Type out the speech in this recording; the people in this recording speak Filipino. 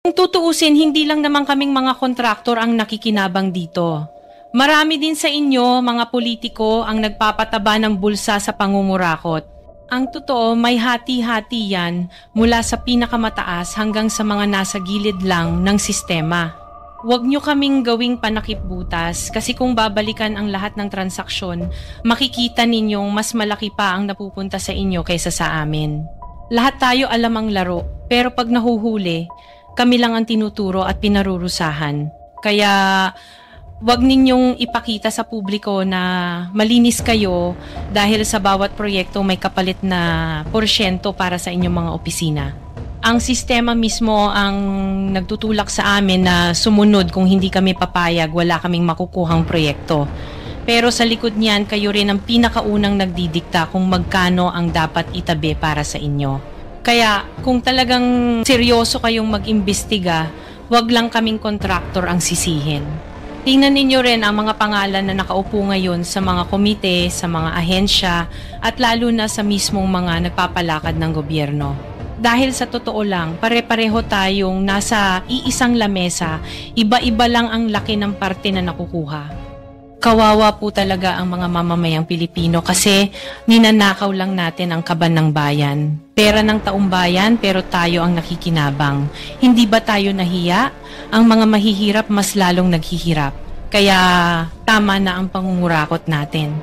Kung tutuusin, hindi lang naman kaming mga kontraktor ang nakikinabang dito. Marami din sa inyo, mga politiko, ang nagpapataba ng bulsa sa pangungurakot. Ang totoo, may hati-hati yan mula sa pinakamataas hanggang sa mga nasa gilid lang ng sistema. Huwag nyo kaming gawing panakipbutas kasi kung babalikan ang lahat ng transaksyon, makikita ninyong mas malaki pa ang napupunta sa inyo kaysa sa amin. Lahat tayo alam ang laro, pero pag nahuhuli, kami lang ang tinuturo at pinarurusahan. Kaya wag ninyong ipakita sa publiko na malinis kayo dahil sa bawat proyekto may kapalit na porsyento para sa inyong mga opisina. Ang sistema mismo ang nagtutulak sa amin na sumunod kung hindi kami papayag, wala kaming makukuhang proyekto. Pero sa likod niyan, kayo rin ang pinakaunang nagdidikta kung magkano ang dapat itabi para sa inyo. Kaya kung talagang seryoso kayong mag-imbestiga, wag lang kaming kontraktor ang sisihin. Tingnan ninyo rin ang mga pangalan na nakaupo ngayon sa mga komite, sa mga ahensya, at lalo na sa mismong mga nagpapalakad ng gobyerno. Dahil sa totoo lang, pare-pareho tayong nasa iisang lamesa, iba-iba lang ang laki ng parte na nakukuha. Kawawa po talaga ang mga mamamayang Pilipino kasi ninanakaw lang natin ang kaban ng bayan. Pera ng taong bayan pero tayo ang nakikinabang. Hindi ba tayo nahiya? Ang mga mahihirap mas lalong naghihirap. Kaya tama na ang pangungurakot natin.